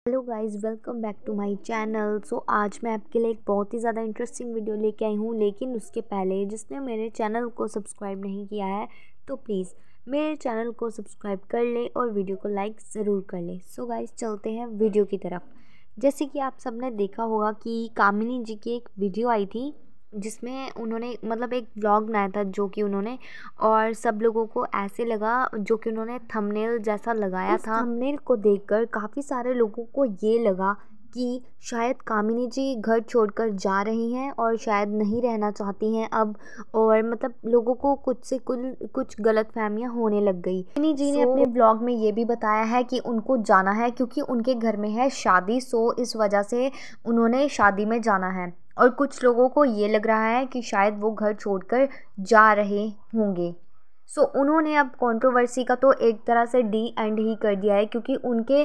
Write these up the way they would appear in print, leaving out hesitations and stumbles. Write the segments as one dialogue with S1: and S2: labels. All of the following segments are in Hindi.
S1: Hello guys, welcome back to my channel. आज मैं आपके लिए एक बहुत ही ज़्यादा इंटरेस्टिंग वीडियो लेके आई हूँ। लेकिन उसके पहले जिसने मेरे चैनल को सब्सक्राइब नहीं किया है तो प्लीज़ मेरे चैनल को सब्सक्राइब कर ले और वीडियो को लाइक ज़रूर कर ले। गाइस, चलते हैं वीडियो की तरफ। जैसे कि आप सबने देखा होगा कि कामिनी जी की एक वीडियो आई थी जिसमें उन्होंने एक व्लॉग बनाया था जो कि उन्होंने, और सब लोगों को ऐसे लगा जो कि उन्होंने थंबनेल जैसा लगाया था। थंबनेल को देखकर काफ़ी सारे लोगों को ये लगा कि शायद कामिनी जी घर छोड़कर जा रही हैं और शायद नहीं रहना चाहती हैं अब, और लोगों को कुछ से कुछ गलतफहमियां होने लग गई। कामिनी जी ने अपने ब्लॉग में ये भी बताया है कि उनको जाना है क्योंकि उनके घर में है शादी, इस वजह से उन्होंने शादी में जाना है। और कुछ लोगों को ये लग रहा है कि शायद वो घर छोड़कर जा रहे होंगे। उन्होंने अब कंट्रोवर्सी का तो एक तरह से डी एंड ही कर दिया है क्योंकि उनके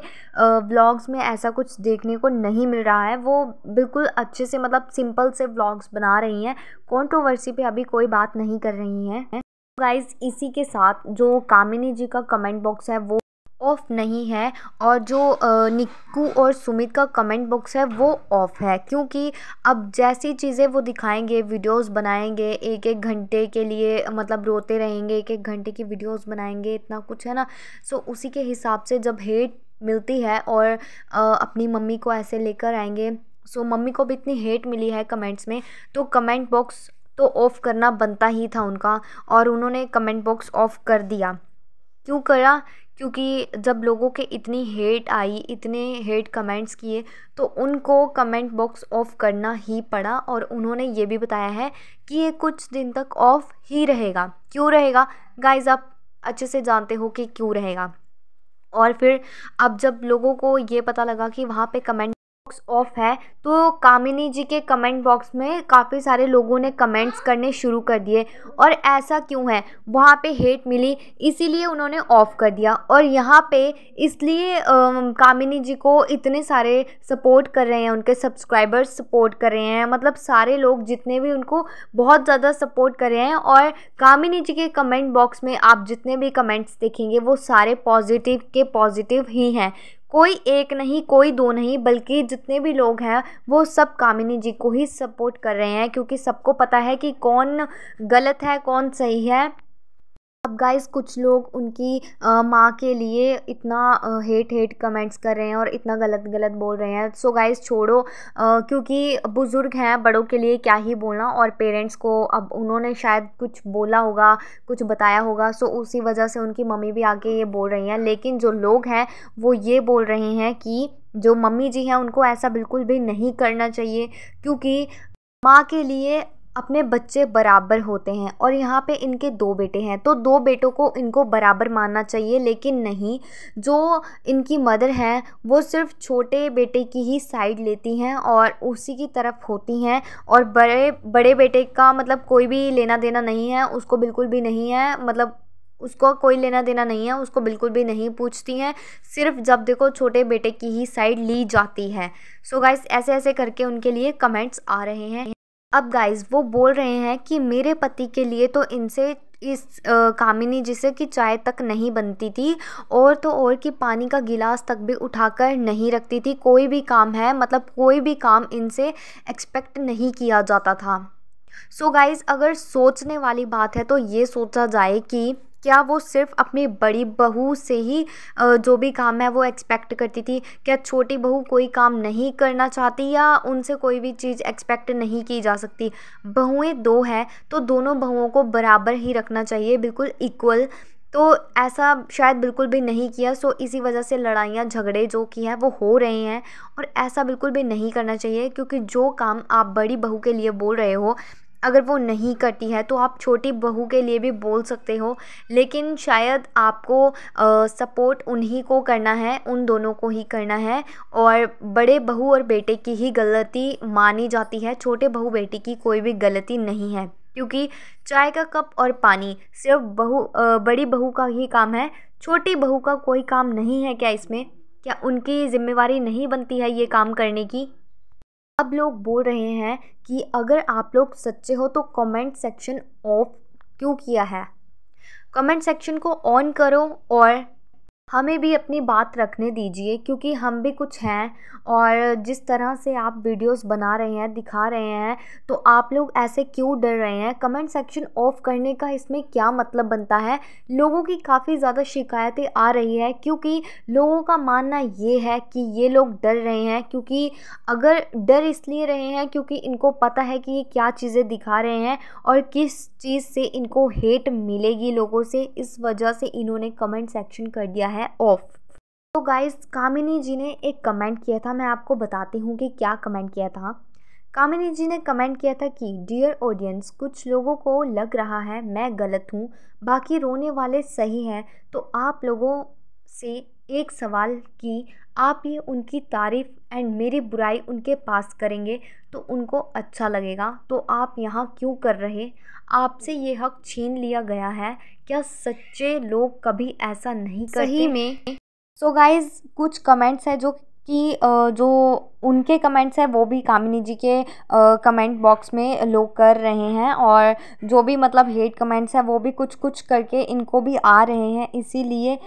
S1: व्लॉग्स में ऐसा कुछ देखने को नहीं मिल रहा है। वो बिल्कुल अच्छे से सिंपल से व्लॉग्स बना रही हैं, कंट्रोवर्सी पे अभी कोई बात नहीं कर रही हैं। गाइस, इसी के साथ जो कामिनी जी का कमेंट बॉक्स है वो ऑफ नहीं है, और जो निक्कू और सुमित का कमेंट बॉक्स है वो ऑफ है, क्योंकि अब जैसी चीज़ें वो दिखाएंगे, वीडियोस बनाएंगे एक एक घंटे के लिए, रोते रहेंगे, एक एक घंटे की वीडियोस बनाएंगे, इतना कुछ है ना। उसी के हिसाब से जब हेट मिलती है और अपनी मम्मी को ऐसे लेकर आएंगे, मम्मी को भी इतनी हेट मिली है कमेंट्स में, तो कमेंट बॉक्स तो ऑफ़ करना बनता ही था उनका, और उन्होंने कमेंट बॉक्स ऑफ़ कर दिया। क्यों करा? क्योंकि जब लोगों के इतनी हेट आई, इतने हेट कमेंट्स किए, तो उनको कमेंट बॉक्स ऑफ करना ही पड़ा। और उन्होंने ये भी बताया है कि ये कुछ दिन तक ऑफ ही रहेगा। क्यों रहेगा गाइस? आप अच्छे से जानते हो कि क्यों रहेगा। और फिर अब जब लोगों को ये पता लगा कि वहाँ पे कमेंट बॉक्स ऑफ है, तो कामिनी जी के कमेंट बॉक्स में काफ़ी सारे लोगों ने कमेंट्स करने शुरू कर दिए। और ऐसा क्यों है? वहाँ पे हेट मिली इसीलिए उन्होंने ऑफ कर दिया। और यहाँ पे इसलिए कामिनी जी को इतने सारे सपोर्ट कर रहे हैं, उनके सब्सक्राइबर्स सपोर्ट कर रहे हैं, सारे लोग जितने भी उनको बहुत ज़्यादा सपोर्ट कर रहे हैं। और कामिनी जी के कमेंट बॉक्स में आप जितने भी कमेंट्स देखेंगे वो सारे पॉजिटिव के पॉजिटिव ही हैं। कोई एक नहीं, कोई दो नहीं, बल्कि जितने भी लोग हैं वो सब कामिनी जी को ही सपोर्ट कर रहे हैं, क्योंकि सबको पता है कि कौन गलत है कौन सही है। अब गाइस, कुछ लोग उनकी माँ के लिए इतना हेट कमेंट्स कर रहे हैं और इतना गलत गलत बोल रहे हैं। गाइस, छोड़ो, क्योंकि बुज़ुर्ग हैं, बड़ों के लिए क्या ही बोलना। और पेरेंट्स को अब उन्होंने शायद कुछ बोला होगा, कुछ बताया होगा, उसी वजह से उनकी मम्मी भी आके ये बोल रही हैं। लेकिन जो लोग हैं वो ये बोल रहे हैं कि जो मम्मी जी हैं उनको ऐसा बिल्कुल भी नहीं करना चाहिए, क्योंकि माँ के लिए अपने बच्चे बराबर होते हैं। और यहाँ पे इनके 2 बेटे हैं, तो 2 बेटों को इनको बराबर मानना चाहिए। लेकिन नहीं, जो इनकी मदर हैं वो सिर्फ छोटे बेटे की ही साइड लेती हैं और उसी की तरफ होती हैं, और बड़े बेटे का कोई भी लेना देना नहीं है, उसको बिल्कुल भी नहीं है, उसको कोई लेना देना नहीं है, उसको बिल्कुल भी नहीं पूछती हैं। सिर्फ जब देखो छोटे बेटे की ही साइड ली जाती है। गाइस, ऐसे ऐसे करके उनके लिए कमेंट्स आ रहे हैं। अब गाइस, वो बोल रहे हैं कि मेरे पति के लिए तो इनसे इस कामिनी जिसे कि चाय तक नहीं बनती थी, और तो और कि पानी का गिलास तक भी उठाकर नहीं रखती थी। कोई भी काम है, कोई भी काम इनसे एक्सपेक्ट नहीं किया जाता था। गाइस, अगर सोचने वाली बात है तो ये सोचा जाए कि क्या वो सिर्फ अपनी बड़ी बहू से ही जो भी काम है वो एक्सपेक्ट करती थी? क्या छोटी बहू कोई काम नहीं करना चाहती, या उनसे कोई भी चीज़ एक्सपेक्ट नहीं की जा सकती? बहुएं 2 हैं तो दोनों बहुओं को बराबर ही रखना चाहिए, बिल्कुल इक्वल। तो ऐसा शायद बिल्कुल भी नहीं किया, इसी वजह से लड़ाइयाँ झगड़े जो कि हैं वो हो रहे हैं। और ऐसा बिल्कुल भी नहीं करना चाहिए, क्योंकि जो काम आप बड़ी बहू के लिए बोल रहे हो, अगर वो नहीं करती है तो आप छोटी बहू के लिए भी बोल सकते हो। लेकिन शायद आपको सपोर्ट उन्हीं को करना है, उन दोनों को ही करना है, और बड़े बहू और बेटे की ही गलती मानी जाती है, छोटे बहू बेटी की कोई भी गलती नहीं है। क्योंकि चाय का कप और पानी सिर्फ बड़ी बहू का ही काम है, छोटी बहू का कोई काम नहीं है क्या इसमें? क्या उनकी जिम्मेवारी नहीं बनती है ये काम करने की? अब लोग बोल रहे हैं कि अगर आप लोग सच्चे हो तो कमेंट सेक्शन ऑफ क्यों किया है? कमेंट सेक्शन को ऑन करो और हमें भी अपनी बात रखने दीजिए, क्योंकि हम भी कुछ हैं। और जिस तरह से आप वीडियोस बना रहे हैं, दिखा रहे हैं, तो आप लोग ऐसे क्यों डर रहे हैं? कमेंट सेक्शन ऑफ करने का इसमें क्या मतलब बनता है? लोगों की काफ़ी ज़्यादा शिकायतें आ रही है, क्योंकि लोगों का मानना ये है कि ये लोग डर रहे हैं। क्योंकि अगर डर इसलिए रहे हैं क्योंकि इनको पता है कि ये क्या चीज़ें दिखा रहे हैं और किस चीज़ से इनको हेट मिलेगी लोगों से, इस वजह से इन्होंने कमेंट सेक्शन कर दिया है ऑफ। तो गाइस, कामिनी जी ने एक कमेंट किया था, मैं आपको बताती हूँ कि क्या कमेंट किया था। कामिनी जी ने कमेंट किया था कि डियर ऑडियंस, कुछ लोगों को लग रहा है मैं गलत हूँ, बाकी रोने वाले सही हैं। तो आप लोगों से एक सवाल कि आप ये उनकी तारीफ़ एंड मेरी बुराई उनके पास करेंगे तो उनको अच्छा लगेगा, तो आप यहाँ क्यों कर रहे? आपसे ये हक छीन लिया गया है। क्या सच्चे लोग कभी ऐसा नहीं करते? सही में। सो गाइज़, कुछ कमेंट्स हैं जो उनके कमेंट्स हैं वो भी कामिनी जी के कमेंट बॉक्स में लोग कर रहे हैं, और जो भी मतलब हेट कमेंट्स हैं वो भी कुछ कुछ करके इनको भी आ रहे हैं, इसीलिए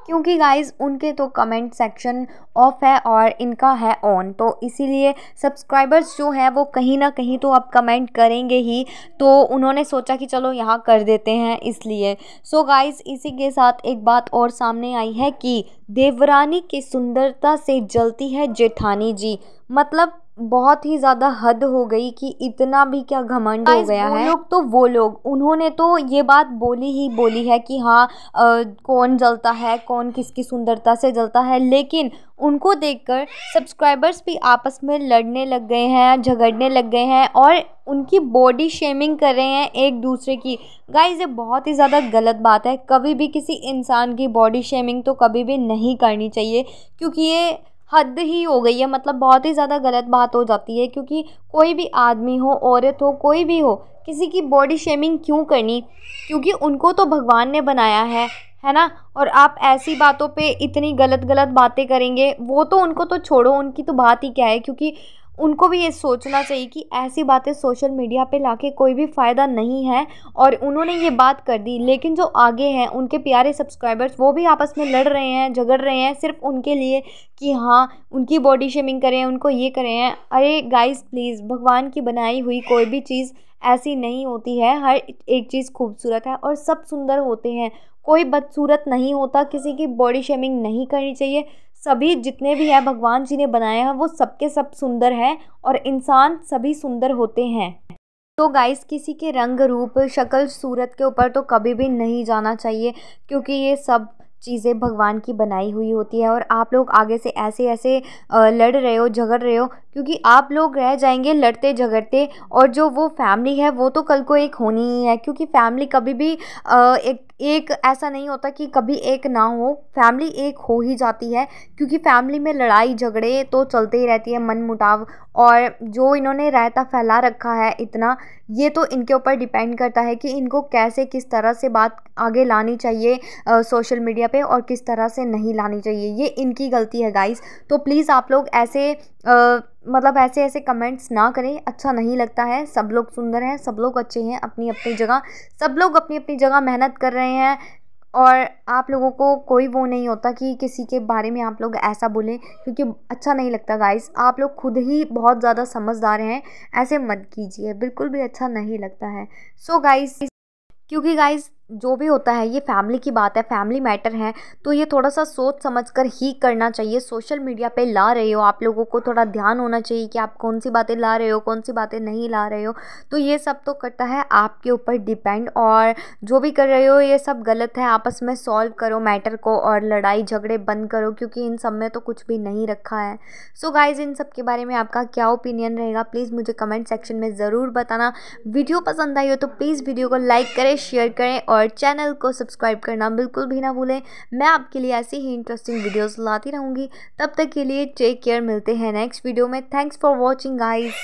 S1: क्योंकि गाइज़ उनके तो कमेंट सेक्शन ऑफ है और इनका है ऑन, तो इसीलिए सब्सक्राइबर्स जो हैं वो कहीं ना कहीं तो अब कमेंट करेंगे ही। तो उन्होंने सोचा कि चलो यहाँ कर देते हैं, इसलिए। सो गाइज़, इसी के साथ एक बात और सामने आई है कि देवरानी की सुंदरता से जलती है जेठानी जी। मतलब बहुत ही ज़्यादा हद हो गई कि इतना भी क्या घमंड हो गया है। वो लोग उन्होंने तो ये बात बोली ही बोली है कि हाँ, कौन जलता है, कौन किसकी सुंदरता से जलता है, लेकिन उनको देखकर सब्सक्राइबर्स भी आपस में लड़ने लग गए हैं, झगड़ने लग गए हैं और उनकी बॉडी शेमिंग कर रहे हैं एक दूसरे की। गाइस, ये बहुत ही ज़्यादा गलत बात है। कभी भी किसी इंसान की बॉडी शेमिंग तो कभी भी नहीं करनी चाहिए, क्योंकि ये हद ही हो गई है। मतलब बहुत ही ज़्यादा गलत बात हो जाती है, क्योंकि कोई भी आदमी हो, औरत हो, कोई भी हो, किसी की बॉडी शेमिंग क्यों करनी? क्योंकि उनको तो भगवान ने बनाया है ना। और आप ऐसी बातों पे इतनी गलत गलत बातें करेंगे, वो तो उनको तो छोड़ो, उनकी तो बात ही क्या है। क्योंकि उनको भी ये सोचना चाहिए कि ऐसी बातें सोशल मीडिया पे लाके कोई भी फ़ायदा नहीं है, और उन्होंने ये बात कर दी। लेकिन जो आगे हैं उनके प्यारे सब्सक्राइबर्स, वो भी आपस में लड़ रहे हैं, झगड़ रहे हैं सिर्फ उनके लिए कि हाँ, उनकी बॉडी शेमिंग करें, उनको ये करें हैं। अरे गाइस, प्लीज़, भगवान की बनाई हुई कोई भी चीज़ ऐसी नहीं होती है। हर एक चीज़ खूबसूरत है और सब सुंदर होते हैं। कोई बदसूरत नहीं होता। किसी की बॉडी शेमिंग नहीं करनी चाहिए। सभी जितने भी हैं भगवान जी ने बनाया है, वो सबके सब सुंदर हैं, और इंसान सभी सुंदर होते हैं। तो गाइस, किसी के रंग रूप, शक्ल, सूरत के ऊपर तो कभी भी नहीं जाना चाहिए, क्योंकि ये सब चीज़ें भगवान की बनाई हुई होती है। और आप लोग आगे से ऐसे ऐसे लड़ रहे हो, झगड़ रहे हो, क्योंकि आप लोग रह जाएंगे लड़ते झगड़ते, और जो वो फैमिली है वो तो कल को एक होनी ही है। क्योंकि फैमिली कभी भी एक ऐसा नहीं होता कि कभी एक ना हो, फैमिली एक हो ही जाती है। क्योंकि फैमिली में लड़ाई झगड़े तो चलते ही रहती है, मनमुटाव, और जो इन्होंने रायता फैला रखा है इतना, ये तो इनके ऊपर डिपेंड करता है कि इनको कैसे, किस तरह से बात आगे लानी चाहिए सोशल मीडिया पे, और किस तरह से नहीं लानी चाहिए। ये इनकी गलती है गाइस। तो प्लीज़ आप लोग ऐसे मतलब ऐसे ऐसे कमेंट्स ना करें, अच्छा नहीं लगता है। सब लोग सुंदर हैं, सब लोग अच्छे हैं अपनी अपनी जगह, सब लोग अपनी अपनी जगह मेहनत कर रहे हैं, और आप लोगों को कोई वो नहीं होता कि किसी के बारे में आप लोग ऐसा बोलें, क्योंकि अच्छा नहीं लगता गाइस। आप लोग खुद ही बहुत ज़्यादा समझदार हैं, ऐसे मत कीजिए, बिल्कुल भी अच्छा नहीं लगता है। सो गाइस, क्योंकि गाइस जो भी होता है ये फैमिली की बात है, फैमिली मैटर है, तो ये थोड़ा सा सोच समझकर ही करना चाहिए। सोशल मीडिया पे ला रहे हो, आप लोगों को थोड़ा ध्यान होना चाहिए कि आप कौन सी बातें ला रहे हो, कौन सी बातें नहीं ला रहे हो। तो ये सब तो करता है आपके ऊपर डिपेंड, और जो भी कर रहे हो ये सब गलत है। आपस में सॉल्व करो मैटर को, और लड़ाई झगड़े बंद करो, क्योंकि इन सब में तो कुछ भी नहीं रखा है। सो गाइज, इन सब के बारे में आपका क्या ओपिनियन रहेगा, प्लीज़ मुझे कमेंट सेक्शन में ज़रूर बताना। वीडियो पसंद आई हो तो प्लीज़ वीडियो को लाइक करें, शेयर करें, और चैनल को सब्सक्राइब करना बिल्कुल भी ना भूलें। मैं आपके लिए ऐसी ही इंटरेस्टिंग वीडियोस लाती रहूँगी। तब तक के लिए टेक केयर, मिलते हैं नेक्स्ट वीडियो में। Thanks for watching guys.